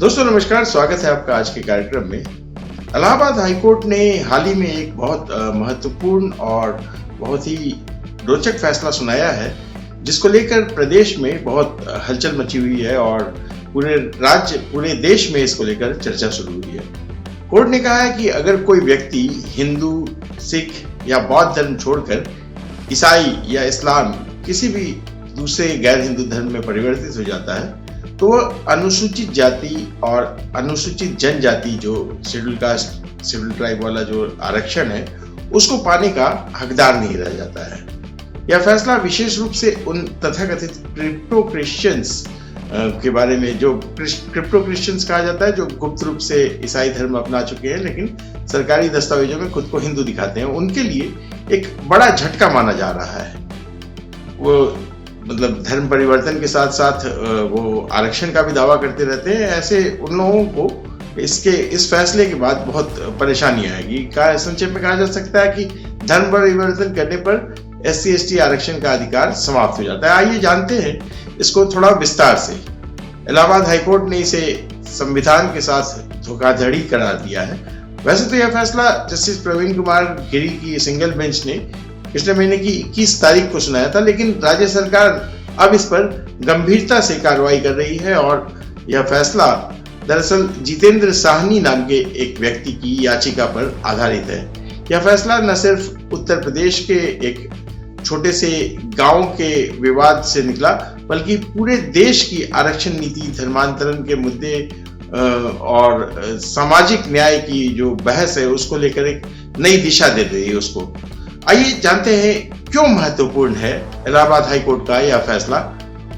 दोस्तों नमस्कार, स्वागत है आपका आज के कार्यक्रम में। इलाहाबाद हाईकोर्ट ने हाल ही में एक बहुत महत्वपूर्ण और बहुत ही रोचक फैसला सुनाया है, जिसको लेकर प्रदेश में बहुत हलचल मची हुई है और पूरे देश में इसको लेकर चर्चा शुरू हुई है। कोर्ट ने कहा है कि अगर कोई व्यक्ति हिंदू, सिख या बौद्ध धर्म छोड़कर ईसाई या इस्लाम किसी भी दूसरे गैर हिंदू धर्म में परिवर्तित हो जाता है तो वह अनुसूचित जाति और अनुसूचित जनजाति जो शेड्यूल कास्ट शेड्यूल ट्राइब वाला जो आरक्षण है उसको पाने का हकदार नहीं रह जाता है। यह फैसला विशेष रूप से उन तथाकथित क्रिप्टो क्रिश्चियंस के बारे में, जो क्रिप्टो क्रिश्चियंस कहा जाता है, जो गुप्त रूप से ईसाई धर्म अपना चुके हैं लेकिन सरकारी दस्तावेजों में खुद को हिंदू दिखाते हैं, उनके लिए एक बड़ा झटका माना जा रहा है। वो मतलब धर्म परिवर्तन के साथ साथ वो आरक्षण का भी दावा करते रहते हैं। ऐसे उन लोगों को इस फैसले के बाद बहुत परेशानी आएगी। संक्षेप में कहा जा सकता है कि धर्म परिवर्तन करने पर SC/ST आरक्षण का अधिकार समाप्त हो जाता है। आइए जानते हैं इसको थोड़ा विस्तार से। इलाहाबाद हाईकोर्ट ने इसे संविधान के साथ धोखाधड़ी करार दिया है। वैसे तो यह फैसला जस्टिस प्रवीण कुमार गिरी की सिंगल बेंच ने पिछले महीने की 21 तारीख को सुनाया था, लेकिन राज्य सरकार अब इस पर गंभीरता से कार्रवाई कर रही है और यह फैसला दरअसल जितेंद्र साहनी नाम के एक व्यक्ति की याचिका पर आधारित है। यह फैसला न सिर्फ उत्तर प्रदेश के एक छोटे से गांव के विवाद से निकला, बल्कि पूरे देश की आरक्षण नीति, धर्मांतरण के मुद्दे और सामाजिक न्याय की जो बहस है उसको लेकर एक नई दिशा दे रही है उसको। आइए जानते हैं क्यों महत्वपूर्ण है इलाहाबाद हाईकोर्ट का यह फैसला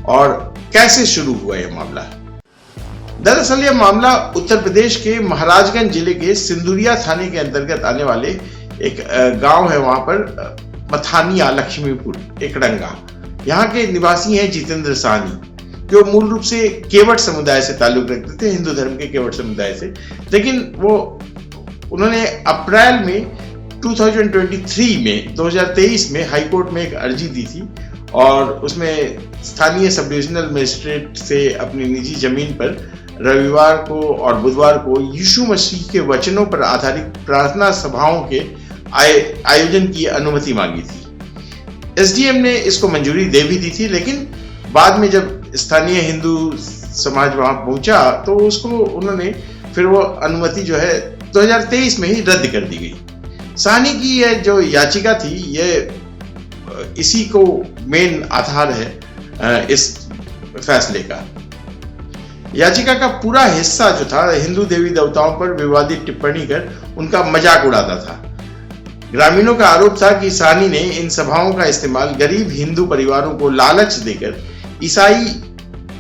और कैसे शुरू हुआ यह मामला। दरअसल यह मामला उत्तर प्रदेश के महाराजगंज जिले के सिंदुरिया थाने के अंतर्गत आने वाले एक गांव है, वहां पर मथानिया लक्ष्मीपुर एकड़ंगा। यहाँ के निवासी हैं जितेंद्र साहनी, जो मूल रूप से केवट समुदाय से ताल्लुक रखते थे, हिंदू धर्म के केवट समुदाय से। लेकिन उन्होंने अप्रैल में 2023 में हाईकोर्ट में एक अर्जी दी थी और उसमें स्थानीय सब डिविजनल मजिस्ट्रेट से अपनी निजी जमीन पर रविवार को और बुधवार को यीशु मसीह के वचनों पर आधारित प्रार्थना सभाओं के आयोजन की अनुमति मांगी थी। SDM ने इसको मंजूरी दे भी दी थी, लेकिन बाद में जब स्थानीय हिंदू समाज वहां पहुंचा तो उसको उन्होंने फिर वो अनुमति जो है 2023 में ही रद्द कर दी गई। साहनी की यह जो याचिका थी, यह इसी को मेन आधार है इस फैसले का। याचिका का पूरा हिस्सा जो था हिंदू देवी देवताओं पर विवादित टिप्पणी कर उनका मजाक उड़ाता था। ग्रामीणों का आरोप था कि साहनी ने इन सभाओं का इस्तेमाल गरीब हिंदू परिवारों को लालच देकर ईसाई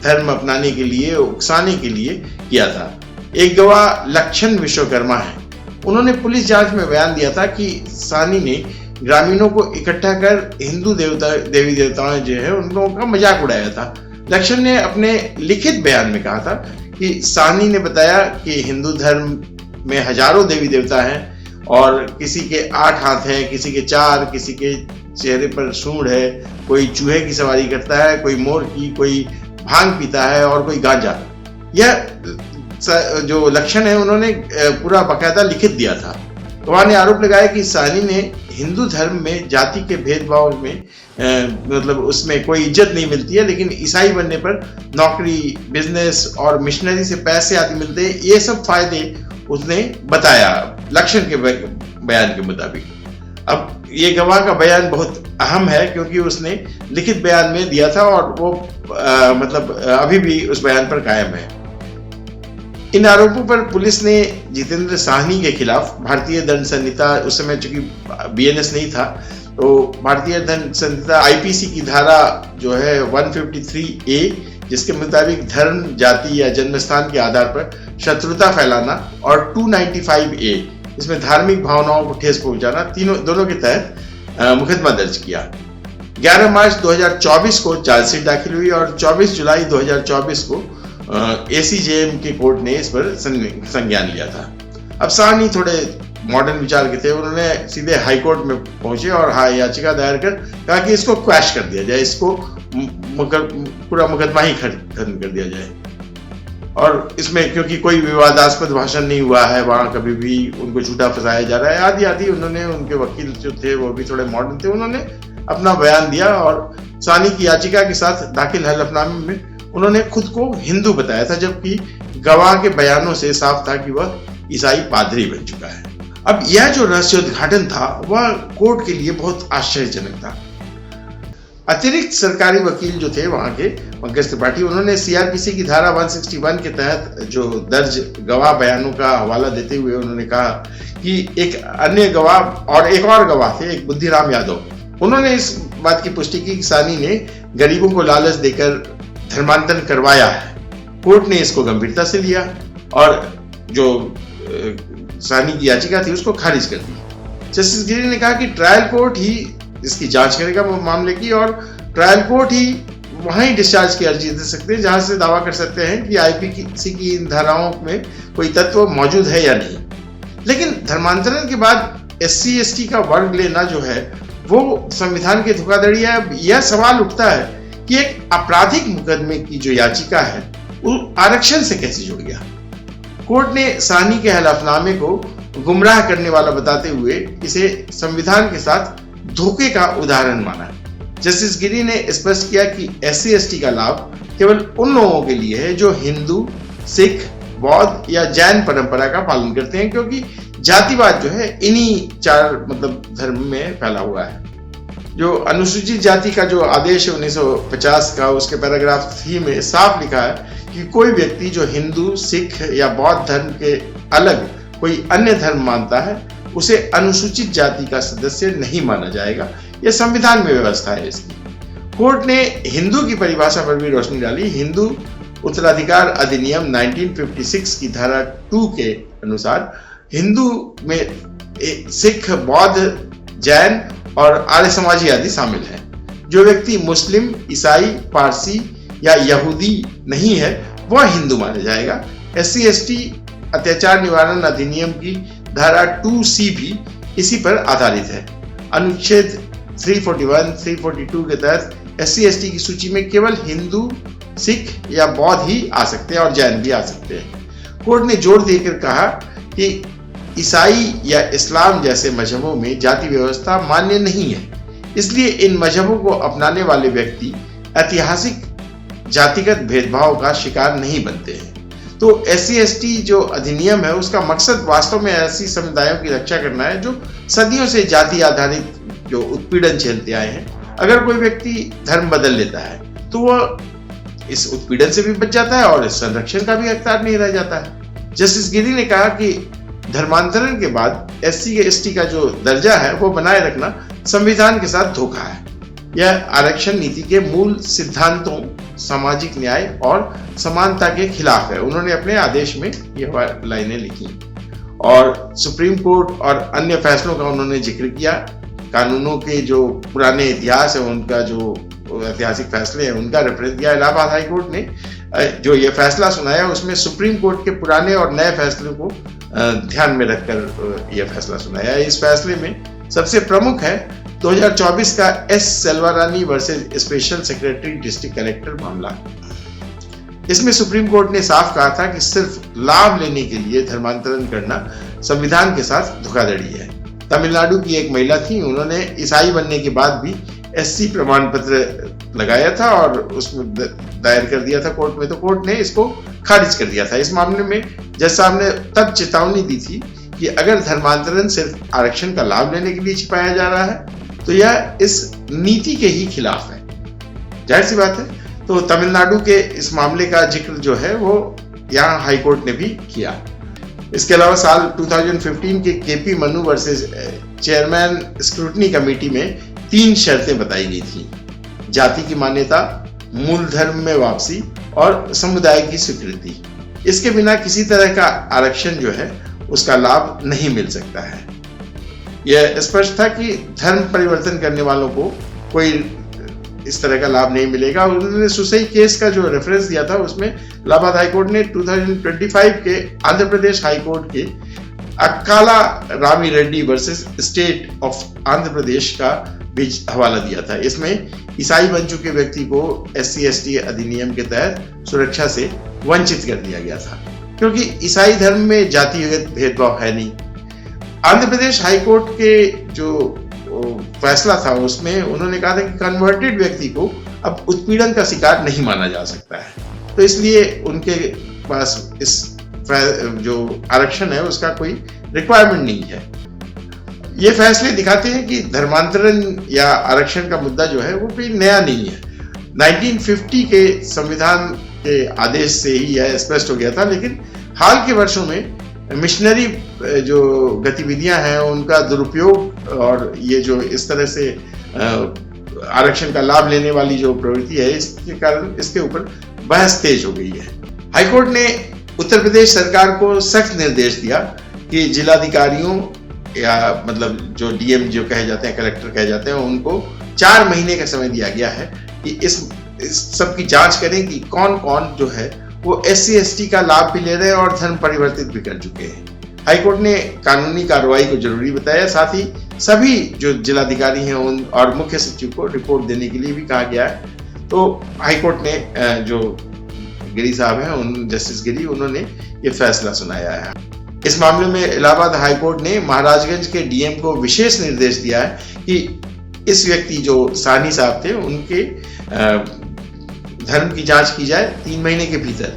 धर्म अपनाने के लिए, उकसाने के लिए किया था। एक गवाह लक्षण विश्वकर्मा है, उन्होंने पुलिस जांच में बयान दिया था कि साहनी ने ग्रामीणों को इकट्ठा कर हिंदू देवी देवताओं जो है उन लोगों का मजाक उड़ाया था। लक्षण ने अपने लिखित बयान में कहा था कि साहनी ने बताया कि हिंदू धर्म में हजारों देवी देवता हैं और किसी के 8 हाथ हैं, किसी के 4, किसी के चेहरे पर सूंड है, कोई चूहे की सवारी करता है, कोई मोर की, कोई भांग पीता है और कोई गांजा। यह जो लक्षण है उन्होंने पूरा बकायदा लिखित दिया था। तो वहां ने आरोप लगाया कि साहनी ने हिंदू धर्म में जाति के भेदभाव में मतलब उसमें कोई इज्जत नहीं मिलती है, लेकिन ईसाई बनने पर नौकरी, बिजनेस और मिशनरी से पैसे आदि मिलते हैं, ये सब फायदे उसने बताया लक्षण के बयान के मुताबिक। अब ये गवाह का बयान बहुत अहम है क्योंकि उसने लिखित बयान में दिया था और वो अभी भी उस बयान पर कायम है। इन आरोपों पर पुलिस ने जितेंद्र साहनी के खिलाफ भारतीय दंड संहिता, उस समय चूंकि BNS नहीं था तो भारतीय दंड संहिता IPC की धारा जो है 153A, जिसके मुताबिक धर्म, जाति या जन्म स्थान के आधार पर शत्रुता फैलाना, और 295A, इसमें धार्मिक भावनाओं को ठेस पहुंचाना, दोनों के तहत मुकदमा दर्ज किया। 11 मार्च 2024 को चार्जशीट दाखिल हुई और 24 जुलाई 2024 को ACJM के कोर्ट ने इस पर संज्ञान लिया था। अब साहनी थोड़े मॉडर्न विचार के थे, उन्होंने सीधे हाईकोर्ट में पहुंचे और याचिका दायर कर कहा कि इसको क्वैश कर दिया जाए, इसको पूरा मुकदमा ही खत्म कर दिया जाए। और इसमें क्योंकि कोई विवादास्पद भाषण नहीं हुआ है, वहां कभी भी उनको झूठा फंसाया जा रहा है, आदि आदि, उन्होंने, उनके वकील जो थे वो भी थोड़े मॉडर्न थे, उन्होंने अपना बयान दिया और सानी की याचिका के साथ दाखिल हलफनामे में उन्होंने खुद को हिंदू बताया था, जबकि गवाह के बयानों से साफ था कि वह ईसाई पादरी बन चुका है। अब यह जो रहस्योद्घाटन था वह कोर्ट के लिए बहुत आश्चर्यजनक था। अतिरिक्त सरकारी वकील जो थे वहां के पंकज त्रिपाठी, उन्होंने सीआरपीसी की धारा 161 के तहत जो दर्ज गवाह बयानों का हवाला देते हुए उन्होंने कहा कि एक अन्य गवाह और एक और गवाह थे, एक बुद्धिराम यादव, उन्होंने इस बात की पुष्टि की कि सानी ने गरीबों को लालच देकर धर्मांतरण करवाया है। कोर्ट ने इसको गंभीरता से लिया और जो सानी की याचिका थी उसको खारिज कर दी। जस्टिस गिरी ने कहा कि ट्रायल कोर्ट ही इसकी जांच करेगा मामले की, और ट्रायल कोर्ट ही वहां ही डिस्चार्ज की अर्जी दे सकते हैं जहां से दावा कर सकते हैं कि आईपीसी की इन धाराओं में कोई तत्व मौजूद है या नहीं। लेकिन धर्मांतरण के बाद SC/ST का वर्ग लेना जो है वो संविधान की धोखाधड़ी है। अब यह सवाल उठता है कि एक आपराधिक मुकदमे की जो याचिका है वो आरक्षण से कैसे जुड़ गया। कोर्ट ने सानी के हलफनामे को गुमराह करने वाला बताते हुए इसे संविधान के साथ धोखे का उदाहरण माना। जस्टिस गिरी ने स्पष्ट किया कि SC/ST का लाभ केवल उन लोगों के लिए है जो हिंदू, सिख, बौद्ध या जैन परंपरा का पालन करते हैं, क्योंकि जातिवाद जो है इन्हीं चार धर्म में फैला हुआ है। जो अनुसूचित जाति का जो आदेश है 1950 का, उसके पैराग्राफ 3 में साफ लिखा है कि कोई व्यक्ति जो हिंदू, सिख या बौद्ध धर्म के अलग कोई अन्य धर्म मानता है उसे अनुसूचित जाति का सदस्य नहीं माना जाएगा। यह संविधान में व्यवस्था है इसकी। कोर्ट ने हिंदू की परिभाषा पर भी रोशनी डाली। हिंदू उत्तराधिकार अधिनियम 1956 की धारा 2 के अनुसार हिंदू में सिख, बौद्ध, जैन और आर्य समाजी आदि शामिल हैं। जो व्यक्ति मुस्लिम, ईसाई, पारसी या यहूदी नहीं है वह हिंदू माना जाएगा। SC/ST अत्याचार निवारण अधिनियम की धारा 2C भी इसी पर आधारित है। अनुच्छेद 341, 342 के तहत SC/ST की सूची में केवल हिंदू, सिख या बौद्ध ही आ सकते हैं और जैन भी आ सकते हैं। कोर्ट ने जोर देकर कहा कि ईसाई या इस्लाम जैसे मजहबों में जाति व्यवस्था मान्य नहीं है, इसलिए इन मजहबों को अपनाने वाले व्यक्ति ऐतिहासिक जातिगत भेदभाव का शिकार नहीं बनते हैं। तो SC/ST जो अधिनियम है उसका मकसद वास्तव में ऐसी समुदायों की रक्षा करना है जो सदियों से जाति आधारित जो उत्पीड़न झेलते आए हैं। अगर कोई व्यक्ति धर्म बदल लेता है तो वह इस उत्पीड़न से भी बच जाता है और इस संरक्षण का भी हकदार नहीं रह जाता है। जस्टिस गिरी ने कहा कि धर्मांतरण के बाद SC/ST का जो दर्जा है वो बनाए रखना संविधान के साथ धोखा है। यह आरक्षण नीति के मूल सिद्धांतों, सामाजिक न्याय और समानता के खिलाफ है। उन्होंने अपने आदेश में यह लाइनें लिखी और सुप्रीम कोर्ट और अन्य फैसलों का उन्होंने जिक्र किया। कानूनों के जो पुराने इतिहास है, उनका जो ऐतिहासिक फैसले हैं उनका रेफरेंस दिया। इलाहाबाद हाई कोर्ट ने जो ये फैसला सुनाया उसमें सुप्रीम कोर्ट के पुराने और नए फैसलों को ध्यान में रखकर यह फैसला सुनाया। इस फैसले में सबसे प्रमुख है 2024 का S Selvarani versus special secretary district collector मामला। इसमें सुप्रीम कोर्ट ने साफ कहा था कि सिर्फ लाभ लेने के लिए धर्मांतरण करना संविधान के साथ धोखाधड़ी है। तमिलनाडु की एक महिला थी, उन्होंने ईसाई बनने के बाद भी SC प्रमाण पत्र लगाया था और उसमें दायर कर दिया था कोर्ट में, तो कोर्ट ने इसको खारिज कर दिया था। इस मामले में जज साहब ने तब चेतावनी दी थी कि अगर धर्मांतरण सिर्फ आरक्षण का लाभ लेने के लिए छिपाया जा रहा है तो यह इस नीति के ही खिलाफ है। जाहिर सी बात है। तो तमिलनाडु के इस मामले का जिक्र जो है वो यहाँ हाई कोर्ट ने भी किया। इसके अलावा साल 2015 के KP Manu versus chairman scrutiny committee में 3 शर्तें बताई गई थी: जाति की मान्यता, मूल धर्म में वापसी और समुदाय की स्वीकृति। इसके बिना किसी तरह का आरक्षण जो है उसका लाभ नहीं मिल सकता है। यह स्पष्ट था कि धर्म परिवर्तन करने वालों को कोई इस तरह का लाभ नहीं मिलेगा। उन्होंने सुसई केस का जो रेफरेंस दिया था उसमें इलाहाबाद हाईकोर्ट ने 2025 के आंध्र प्रदेश हाईकोर्ट के Akkala Rami Reddy versus state of Andhra Pradesh का भी हवाला दिया था। इसमें ईसाई बन चुके व्यक्ति को SC/ST अधिनियम के तहत सुरक्षा से वंचित कर दिया गया था, क्योंकि ईसाई धर्म में जातिगत भेदभाव है नहीं। आंध्र प्रदेश हाईकोर्ट के जो फैसला था उसमें उन्होंने कहा था कि कन्वर्टेड व्यक्ति को अब उत्पीड़न का शिकार नहीं माना जा सकता है, तो इसलिए उनके पास इस जो आरक्षण है उसका कोई रिक्वायरमेंट नहीं है। ये फैसले दिखाते हैं कि धर्मांतरण या आरक्षण का मुद्दा जो है वो कोई नया नहीं है। 1950 के संविधान के आदेश से ही यह स्पष्ट हो गया था, लेकिन हाल के वर्षों में मिशनरी जो गतिविधियां हैं उनका दुरुपयोग और ये जो इस तरह से आरक्षण का लाभ लेने वाली जो प्रवृत्ति है इसके कारण इसके ऊपर बहस तेज हो गई है। हाईकोर्ट ने उत्तर प्रदेश सरकार को सख्त निर्देश दिया कि जिलाधिकारियों या मतलब जो DM जो कहे जाते हैं, कलेक्टर कहे जाते हैं, उनको 4 महीने का समय दिया गया है कि इस सब की जांच करें कि कौन कौन जो है वो SC/ST का लाभ भी ले रहे हैं और धर्म परिवर्तित भी कर चुके हैं। हाईकोर्ट ने कानूनी कार्रवाई को जरूरी बताया, साथ ही सभी जो जिलाधिकारी हैं उन और मुख्य सचिव को रिपोर्ट देने के लिए भी कहा गया है। तो हाईकोर्ट ने जो गिरी साहब हैं, जस्टिस गिरी, उन्होंने ये फैसला सुनाया है। इस मामले में इलाहाबाद हाईकोर्ट ने महाराजगंज के DM को विशेष निर्देश दिया है कि इस व्यक्ति जो साहनी साहब थे उनके धर्म की जांच की जाए 3 महीने के भीतर,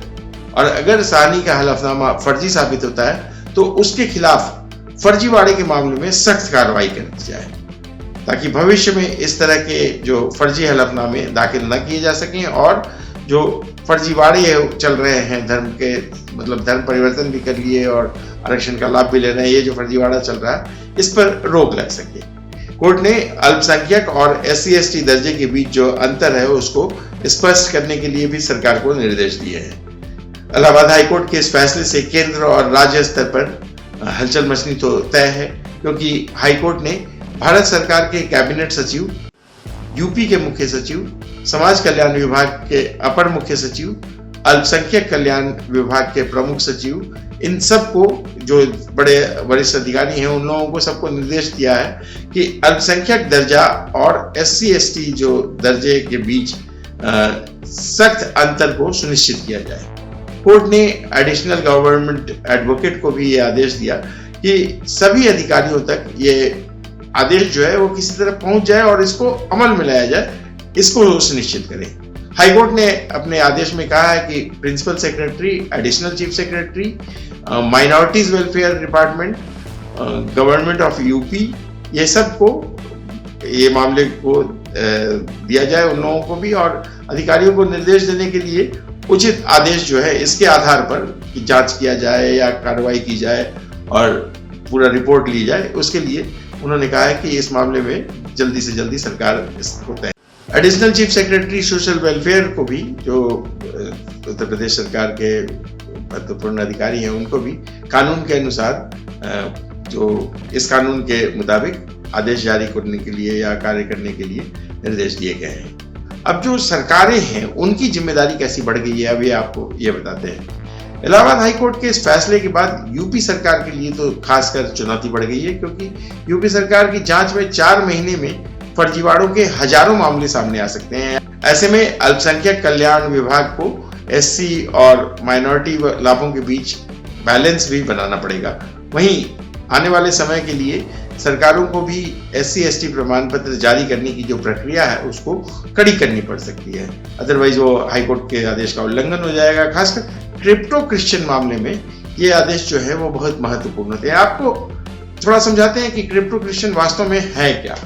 और अगर साहनी का हलफनामा फर्जी साबित होता है तो उसके खिलाफ फर्जीवाड़े के मामले में सख्त कार्रवाई कर दी जाए, ताकि भविष्य में इस तरह के जो फर्जी हलफनामे दाखिल न किए जा सकें और जो फर्जीवाड़े चल रहे हैं धर्म के, मतलब धर्म परिवर्तन भी कर लिए और आरक्षण का लाभ भी ले रहे हैं, ये जो फर्जीवाड़ा चल रहा है इस पर रोक लग सके। कोर्ट ने अल्पसंख्यक और SC/ST दर्जे के बीच जो अंतर है उसको स्पष्ट करने के लिए भी सरकार को निर्देश दिए हैं। इलाहाबाद हाईकोर्ट के इस फैसले से केंद्र और राज्य स्तर पर हलचल मचनी तो तय है, क्योंकि हाईकोर्ट ने भारत सरकार के कैबिनेट सचिव, UP के मुख्य सचिव, समाज कल्याण विभाग के अपर मुख्य सचिव, अल्पसंख्यक कल्याण विभाग के प्रमुख सचिव, इन सबको जो बड़े वरिष्ठ अधिकारी हैं उन लोगों को सबको निर्देश दिया है कि अल्पसंख्यक दर्जा और SC/ST जो दर्जे के बीच सख्त अंतर को सुनिश्चित किया जाए। कोर्ट ने एडिशनल गवर्नमेंट एडवोकेट को भी ये आदेश दिया कि सभी अधिकारियों तक ये आदेश जो है वो किसी तरह पहुंच जाए और इसको अमल में लाया जाए, इसको सुनिश्चित करें। हाईकोर्ट ने अपने आदेश में कहा है कि principal secretary, additional chief secretary, minorities welfare department, government of UP, ये सबको ये मामले को दिया जाए उन लोगों को भी, और अधिकारियों को निर्देश देने के लिए उचित आदेश जो है इसके आधार पर कि जांच किया जाए या कार्रवाई की जाए और पूरा रिपोर्ट ली जाए, उसके लिए उन्होंने कहा है कि इस मामले में जल्दी से जल्दी सरकार इसको तय। Additional chief secretary social welfare को भी, जो उत्तर प्रदेश सरकार के महत्वपूर्ण अधिकारी हैं, उनको भी कानून के अनुसार जो इस कानून के मुताबिक आदेश जारी करने के लिए या कार्य करने के लिए निर्देश दिए गए हैं। अब जो सरकारें हैं उनकी जिम्मेदारी कैसी बढ़ गई है, अभी आपको ये बताते हैं। इलाहाबाद हाईकोर्ट के इस फैसले के बाद UP सरकार के लिए तो खासकर चुनौती बढ़ गई है, क्योंकि UP सरकार की जांच में 4 महीने में फर्जीवाड़ों के हजारों मामले सामने आ सकते हैं। ऐसे में अल्पसंख्यक कल्याण विभाग को SC और माइनॉरिटी लाभों के बीच बैलेंस भी बनाना पड़ेगा। वहीं आने वाले समय के लिए सरकारों को भी SC/ST प्रमाण पत्र जारी करने की जो प्रक्रिया है उसको कड़ी करनी पड़ सकती है, अदरवाइज वो हाईकोर्ट के आदेश का उल्लंघन हो जाएगा। खासकर क्रिप्टो क्रिश्चियन मामले में ये आदेश जो है वो बहुत महत्वपूर्ण होते हैं। आपको थोड़ा समझाते हैं कि क्रिप्टो क्रिश्चियन वास्तव में है क्या।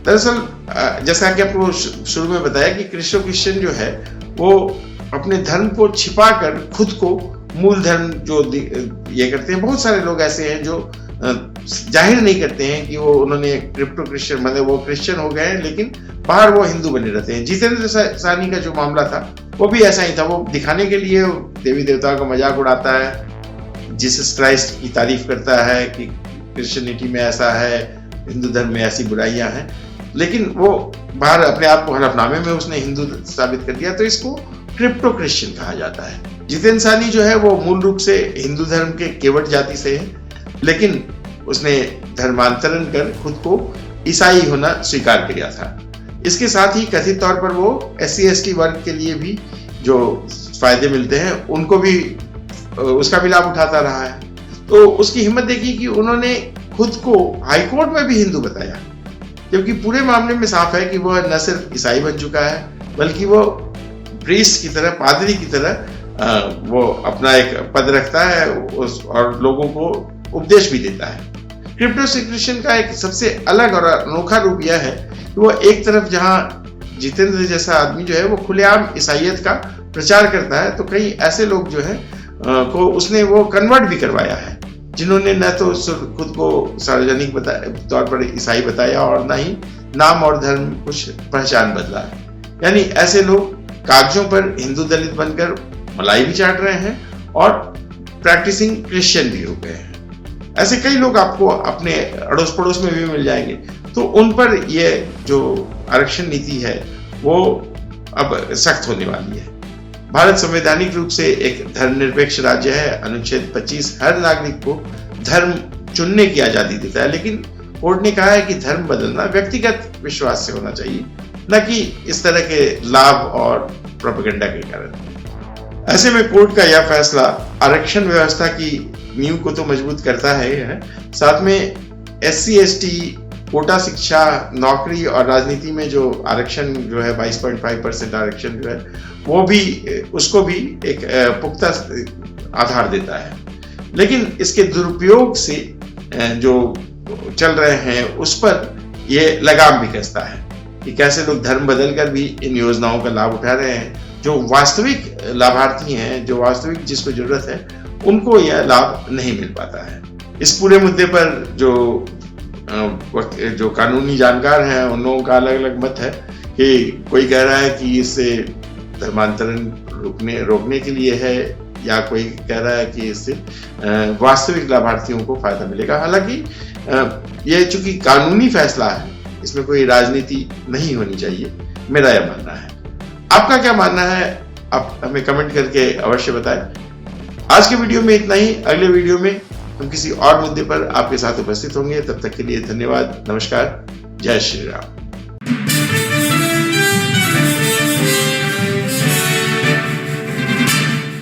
दरअसल जैसा कि आपको शुरू में बताया कि क्रिप्टो क्रिश्चियन जो है वो अपने धर्म को छिपाकर खुद को मूल धर्म जो ये करते हैं। बहुत सारे लोग ऐसे हैं जो जाहिर नहीं करते हैं कि वो उन्होंने क्रिप्टो क्रिश्चियन, मतलब वो क्रिश्चियन हो गए हैं लेकिन बाहर वो हिंदू बने रहते हैं। जितेंद्र साहनी का जो मामला था वो भी ऐसा ही था। वो दिखाने के लिए देवी देवताओं का मजाक उड़ाता है, जीसस क्राइस्ट की तारीफ करता है कि क्रिश्चियनिटी में ऐसा है, हिंदू धर्म में ऐसी बुराइयां हैं, लेकिन वो बाहर अपने आप को हलफनामे में उसने हिंदू साबित कर दिया, तो इसको क्रिप्टो क्रिश्चियन कहा जाता है। जितेंद्र साहनी जो है वो मूल रूप से हिंदू धर्म के केवट जाति से है, लेकिन उसने धर्मांतरण कर खुद को ईसाई होना स्वीकार किया था। इसके साथ ही कथित तौर पर वो SC/ST वर्ग के लिए भी जो फायदे मिलते हैं उनको भी उसका भी लाभ उठाता रहा है। तो उसकी हिम्मत देखिए कि उन्होंने खुद को हाईकोर्ट में भी हिंदू बताया, जबकि पूरे मामले में साफ है कि वह न सिर्फ ईसाई बन चुका है बल्कि वो प्रीस्ट की तरह, पादरी की तरह वो अपना एक पद रखता है और लोगों को उपदेश भी देता है। क्रिप्टो सिक्रेशन का एक सबसे अलग और अनोखा रूप यह है कि वो एक तरफ जहां जितेंद्र जैसा आदमी जो है वो खुलेआम ईसाइयत का प्रचार करता है, तो कई ऐसे लोग जो है को उसने वो कन्वर्ट भी करवाया है, जिन्होंने न तो खुद को सार्वजनिक तौर पर ईसाई बताया और न ही नाम और धर्म कुछ पहचान बदला। यानी ऐसे लोग कागजों पर हिंदू दलित बनकर मलाई भी चाट रहे हैं और प्रैक्टिसिंग क्रिश्चियन भी हो गए हैं। ऐसे कई लोग आपको अपने अड़ोस पड़ोस में भी मिल जाएंगे। तो उन पर ये जो आरक्षण नीति है वो अब सख्त होने वाली है। भारत संवैधानिक रूप से एक धर्मनिरपेक्ष राज्य है। अनुच्छेद 25 हर नागरिक को धर्म चुनने की आजादी देता है, लेकिन कोर्ट ने कहा है कि धर्म बदलना व्यक्तिगत विश्वास से होना चाहिए, न कि इस तरह के लाभ और प्रोपेगेंडा के कारण। ऐसे में कोर्ट का यह फैसला आरक्षण व्यवस्था की नींव को तो मजबूत करता है, साथ में SC/ST कोटा शिक्षा, नौकरी और राजनीति में जो आरक्षण जो है 22.5% आरक्षण जो है वो भी उसको भी एक पुख्ता आधार देता है। लेकिन इसके दुरुपयोग से जो चल रहे हैं उस पर ये लगाम भी कसता है कि कैसे लोग धर्म बदलकर भी इन योजनाओं का लाभ उठा रहे हैं। जो वास्तविक लाभार्थी हैं, जो वास्तविक जिसको जरूरत है, उनको यह लाभ नहीं मिल पाता है। इस पूरे मुद्दे पर जो कानूनी जानकार हैं उन लोगों का अलग अलग मत है कि कोई कह रहा है कि इससे धर्मांतरण रोकने के लिए है, या कोई कह रहा है कि इससे वास्तविक लाभार्थियों को फायदा मिलेगा। हालांकि यह चूंकि कानूनी फैसला है, इसमें कोई राजनीति नहीं होनी चाहिए, मेरा यह मानना है। आपका क्या मानना है आप हमें कमेंट करके अवश्य बताएं। आज के वीडियो में इतना ही। अगले वीडियो में हम किसी और मुद्दे पर आपके साथ उपस्थित होंगे। तब तक के लिए धन्यवाद। नमस्कार। जय श्री राम।